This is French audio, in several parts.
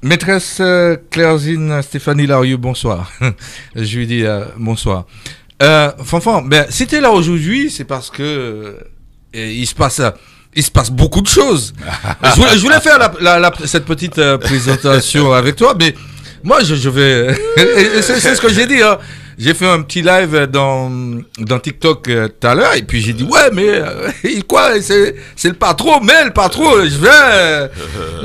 Maîtresse Clairzine Stéphanie Larieux, bonsoir. Je lui dis bonsoir. Fanfan, ben, si t'es là aujourd'hui, c'est parce que il se passe beaucoup de choses. Je voulais faire cette petite présentation avec toi, mais moi je vais. C'est ce que j'ai dit. Hein. J'ai fait un petit live dans TikTok tout à l'heure et puis j'ai dit ouais mais quoi c'est le patron, mais le patron je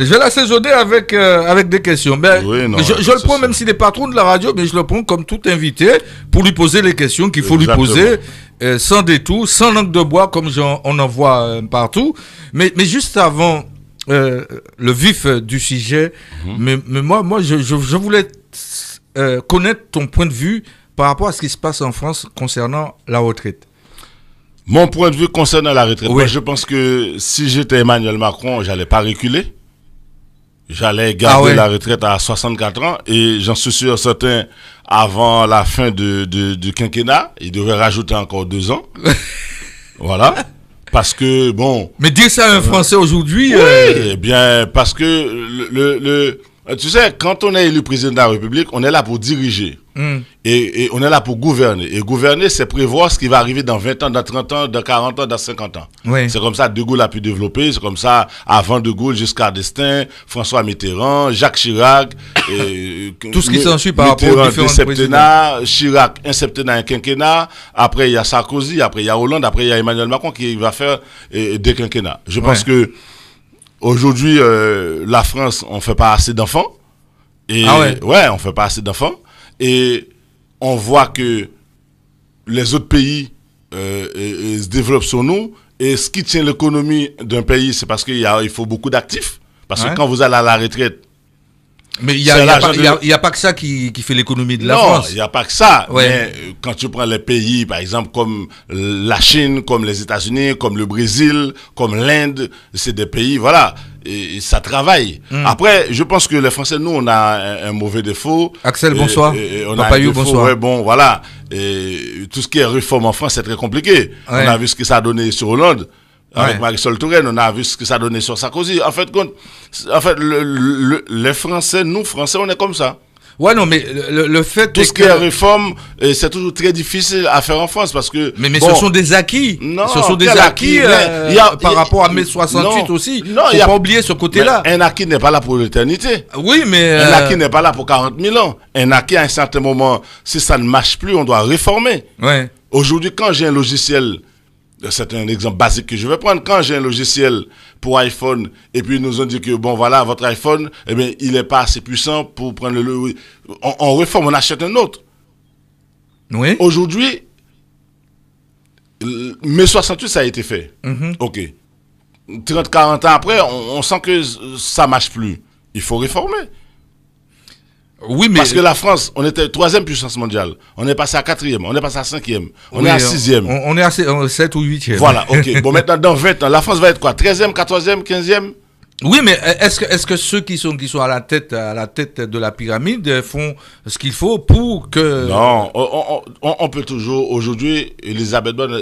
vais l'assaisonner avec des questions. Ben oui, non, je le prends même s'il est patron de la radio, mais je le prends comme tout invité pour lui poser les questions qu'il faut lui poser sans détour, sans langue de bois comme on en voit partout. Mais juste avant le vif du sujet, mais moi je voulais connaître ton point de vue par rapport à ce qui se passe en France concernant la retraite. Mon point de vue concernant la retraite, moi, je pense que si j'étais Emmanuel Macron, j'allais pas reculer. J'allais garder la retraite à 64 ans et j'en suis sûr certain, avant la fin du quinquennat, il devrait rajouter encore 2 ans. Voilà. Parce que, bon... Mais dire ça à un Français aujourd'hui... Oui, bien, parce que tu sais, quand on est élu président de la République, on est là pour diriger. Et on est là pour gouverner. Et gouverner, c'est prévoir ce qui va arriver dans 20 ans, dans 30 ans, dans 40 ans, dans 50 ans. Oui. C'est comme ça que De Gaulle a pu développer. C'est comme ça, avant De Gaulle, jusqu'à d'Estaing, François Mitterrand, Jacques Chirac. Tout ce qui s'ensuit par rapport aux différents septennats, Chirac, un septennat, un quinquennat. Après, il y a Sarkozy. Après, il y a Hollande. Après, il y a Emmanuel Macron qui va faire des quinquennats. Je pense que aujourd'hui, la France, on fait pas assez d'enfants. Et on fait pas assez d'enfants. Et on voit que les autres pays se développent sur nous. Et ce qui tient l'économie d'un pays, c'est parce qu'il faut beaucoup d'actifs. Parce que quand vous allez à la retraite... Mais il n'y a pas que ça qui fait l'économie de la France. Non, il n'y a pas que ça. Mais quand tu prends les pays, par exemple, comme la Chine, comme les États-Unis, comme le Brésil, comme l'Inde, c'est des pays, voilà, et ça travaille. Après, je pense que les Français, nous, on a un mauvais défaut. Axel, bonsoir. On a un défaut, bonsoir. Ouais, bon, voilà. Et tout ce qui est réforme en France, c'est très compliqué. On a vu ce que ça a donné sur Hollande. Avec Marisol Touraine, on a vu ce que ça donnait sur Sarkozy. En fait, les Français, nous Français, on est comme ça. Ouais, non, mais le fait tout ce qui est réforme, c'est toujours très difficile à faire en France parce que. Mais ce sont des acquis. Non, ce sont des acquis par rapport à mai 68 aussi. Non, il faut pas oublier ce côté-là. Un acquis n'est pas là pour l'éternité. Oui, mais. Un acquis n'est pas là pour 40 000 ans. Un acquis, à un certain moment, si ça ne marche plus, on doit réformer. Ouais. Aujourd'hui, quand j'ai un logiciel. C'est un exemple basique que je vais prendre. Quand j'ai un logiciel pour iPhone, et puis ils nous ont dit que, bon, voilà, votre iPhone, eh bien, il n'est pas assez puissant pour prendre on réforme, on achète un autre. Oui. Aujourd'hui, mai 68, ça a été fait. OK. 30-40 ans après, on sent que ça ne marche plus. Il faut réformer. Oui, mais... Parce que la France, on était 3e puissance mondiale. On est passé à 4e, on est passé à 5e, on est à 6e. On est à 7 ou 8e. Voilà, ok. Bon, maintenant, dans 20 ans, la France va être quoi? 13e, 14e, 15e? Oui, mais est-ce que ceux qui sont à la tête de la pyramide font ce qu'il faut pour que... Non, on peut toujours, aujourd'hui, Elisabeth Borne,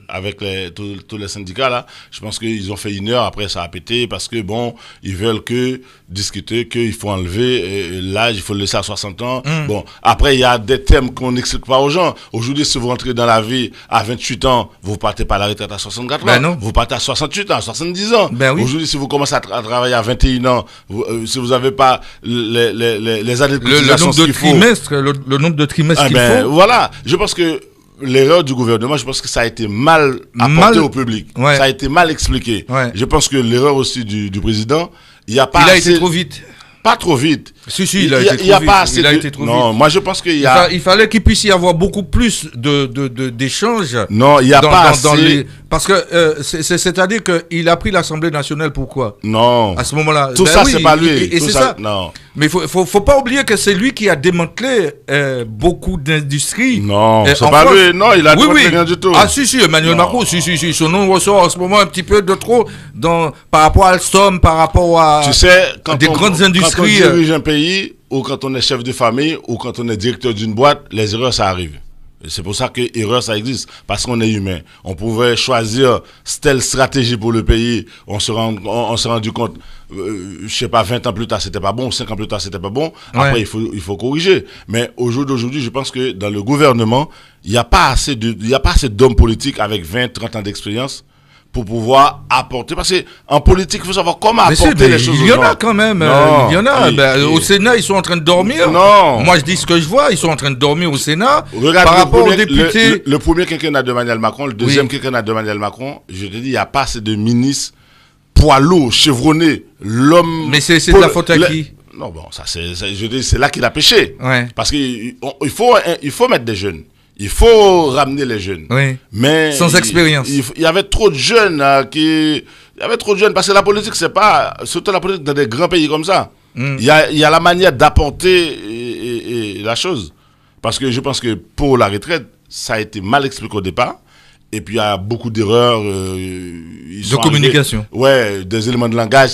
avec tous les syndicats là, je pense qu'ils ont fait 1 heure, après ça a pété, parce que bon, ils veulent discuter qu'il faut enlever l'âge, il faut le laisser à 60 ans. Bon, après il y a des thèmes qu'on n'explique pas aux gens. Aujourd'hui, si vous rentrez dans la vie à 28 ans, vous partez pas à la retraite à 64 ans. Ben non. Vous partez à 68 ans, à 70 ans. Ben oui. Aujourd'hui, si vous commencez à travailler à 21 ans, si vous n'avez pas les années de cotisation, le nombre de trimestres qu'il faut. Voilà, je pense que l'erreur du gouvernement, je pense que ça a été mal apporté au public. Ça a été mal expliqué. Je pense que l'erreur aussi du président, il a été trop vite. Pas trop vite. Si, il a été trop vite. Il a été trop vite. Non, moi je pense qu'il y a... Il fallait qu'il puisse y avoir beaucoup plus d'échanges. Non, il n'y a pas assez... Parce que c'est-à-dire qu'il a pris l'Assemblée nationale, pourquoi? Non. À ce moment-là. Tout ça, c'est pas lui. Et c'est ça. Non. Mais faut pas oublier que c'est lui qui a démantelé beaucoup d'industries. Non, c'est pas lui. Non, il a démantelé rien du tout. Ah si, Emmanuel Macron, si. Son nom ressort en ce moment un petit peu de trop par rapport à Alstom, par rapport à des grandes industries. Quand on dirige un pays, ou quand on est chef de famille, ou quand on est directeur d'une boîte, les erreurs, ça arrive. C'est pour ça que erreur, ça existe. Parce qu'on est humain. On pouvait choisir telle stratégie pour le pays. On s'est rendu compte, je sais pas, 20 ans plus tard, c'était pas bon, 5 ans plus tard, c'était pas bon. Après, il faut corriger. Mais au jour d'aujourd'hui, je pense que dans le gouvernement, il n'y a pas assez d'hommes politiques avec 20, 30 ans d'expérience pour pouvoir apporter. Parce qu'en politique, il faut savoir comment apporter les choses. Il y en a quand même. Il y en a. Au Sénat, ils sont en train de dormir. Non. Moi, je dis ce que je vois. Ils sont en train de dormir au Sénat. Regarde par rapport aux députés. Le premier quinquennat de Emmanuel Macron, le deuxième quinquennat de Emmanuel Macron, je te dis, il n'y a pas assez de ministres poids lourds, chevronnés. L'homme. Mais c'est de la faute à qui? Non, bon, je dis, c'est là qu'il a péché. Ouais. Parce qu'il faut mettre des jeunes. Il faut ramener les jeunes. Oui. Mais sans expérience. Il y avait trop de jeunes Il y avait trop de jeunes parce que la politique, c'est pas surtout la politique dans des grands pays comme ça. Il y a la manière d'apporter la chose. Parce que je pense que pour la retraite, ça a été mal expliqué au départ. Et puis il y a beaucoup d'erreurs de communication. Ouais, des éléments de langage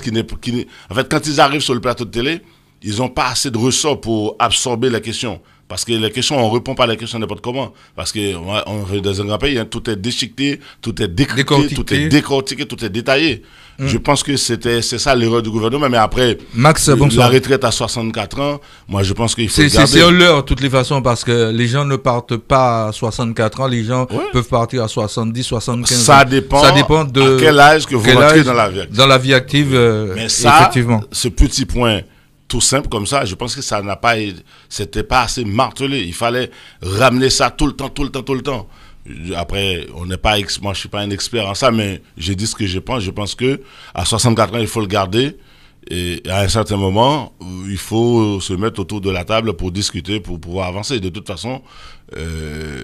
en fait, quand ils arrivent sur le plateau de télé, ils n'ont pas assez de ressorts pour absorber la question. Parce que les questions, on ne répond pas à les questions n'importe comment. Parce que on est dans un grand pays, hein, tout est déchiqueté, tout est décrypté, tout est décortiqué, tout est détaillé. Je pense que c'est ça l'erreur du gouvernement. Mais après, Max, bonsoir. La retraite à 64 ans, moi je pense qu'il faut garder. C'est un leurre de toutes les façons parce que les gens ne partent pas à 64 ans, les gens peuvent partir à 70, 75 ans. Ça dépend de à quel âge que vous rentrez dans la vie active. Dans la vie active, mais ça, effectivement. Ce petit point tout simple comme ça, je pense que c'était pas assez martelé. Il fallait ramener ça tout le temps. Après, moi je suis pas un expert en ça, mais j'ai dit ce que je pense. Je pense que à 64 ans, il faut le garder. Et à un certain moment, il faut se mettre autour de la table pour discuter, pour pouvoir avancer. De toute façon,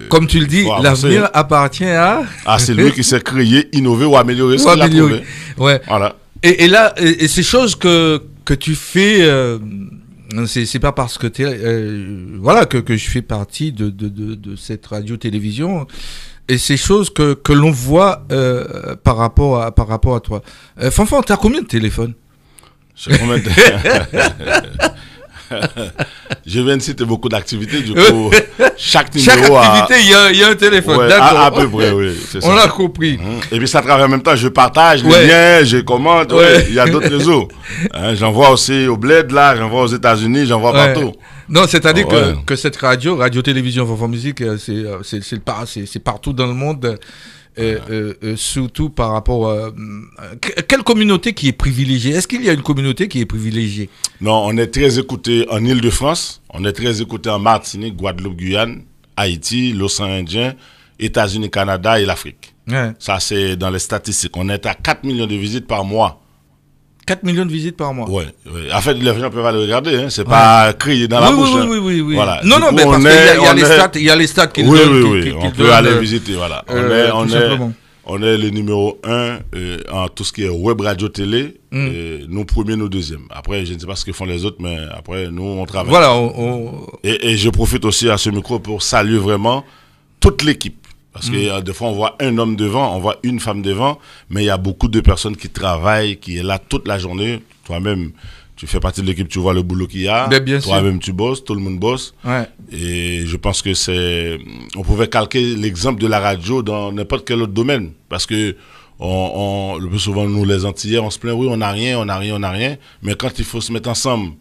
comme tu le dis, l'avenir appartient à... c'est lui qui s'est créé, innover ou améliorer ce qu'il a trouvé. Ouais. Voilà. Et là, ces choses que tu fais, c'est pas parce que voilà que je fais partie de cette radio-télévision. Et ces choses que l'on voit par rapport à toi. Fanfan, t'as combien de téléphones? Je viens de citer beaucoup d'activités, du coup, chaque activité, il y a un téléphone, d'accord. À peu près, oui. On l'a compris. Et puis ça travaille en même temps, je partage les liens, je commente, il y a d'autres réseaux. J'envoie aussi au Bled, là, j'envoie aux États-Unis, j'envoie partout. Non, c'est-à-dire que cette radio-télévision Fanfan Musique, c'est partout dans le monde. Surtout par rapport à... Quelle communauté qui est privilégiée? Est-ce qu'il y a une communauté qui est privilégiée? Non, on est très écouté en Île-de-France, on est très écouté en Martinique, Guadeloupe, Guyane, Haïti, l'océan Indien, États-Unis, Canada et l'Afrique. Ouais. Ça, c'est dans les statistiques. On est à 4 millions de visites par mois. 4 millions de visites par mois. Oui. En fait, les gens peuvent aller regarder, hein. C'est pas crié dans la bouche. Oui. Voilà. Non, mais parce qu'il y a les stats qui donnent. Oui. On peut aller visiter, voilà. On est le numéro 1 en tout ce qui est web, radio, télé. Nous premiers, nous deuxièmes. Après, je ne sais pas ce que font les autres, mais après, nous, on travaille. Voilà. Et je profite aussi à ce micro pour saluer vraiment toute l'équipe. Parce que des fois, on voit un homme devant, on voit une femme devant, mais il y a beaucoup de personnes qui travaillent, qui est là toute la journée. Toi-même, tu fais partie de l'équipe, tu vois le boulot qu'il y a. Toi-même, tu bosses, tout le monde bosse. Ouais. Et je pense que on pouvait calquer l'exemple de la radio dans n'importe quel autre domaine. Parce que le plus souvent, nous, les Antillais, on se plaint, oui, on n'a rien. Mais quand il faut se mettre ensemble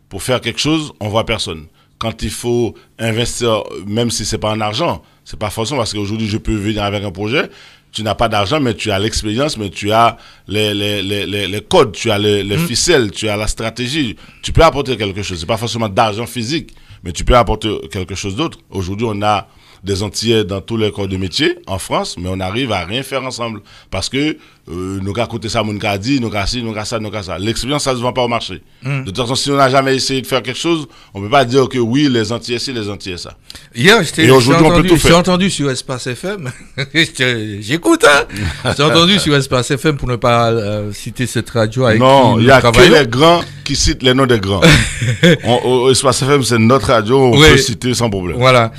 pour faire quelque chose, on voit personne. Quand il faut investir, même si c'est pas en argent, c'est pas forcément parce qu'aujourd'hui je peux venir avec un projet, tu n'as pas d'argent, mais tu as l'expérience, mais tu as les codes, tu as les ficelles, tu as la stratégie. Tu peux apporter quelque chose. C'est pas forcément d'argent physique, mais tu peux apporter quelque chose d'autre. Aujourd'hui, on a des Antillais dans tous les corps de métier en France, mais on arrive à rien faire ensemble. Parce que nous avons côté ça, nous avons dit, nous avons ça. L'expérience, ça ne se vend pas au marché. De toute façon, si on n'a jamais essayé de faire quelque chose, on ne peut pas dire que oui, les Antillais, si, les Antillais, ça. Hier, j'ai entendu sur Espace FM, j'écoute, hein. J'ai entendu sur Espace FM pour ne pas citer cette radio avec qui nous travaillons. Non, il n'y a que les grands qui citent les noms des grands. Espace FM, c'est notre radio, on peut citer sans problème. Voilà.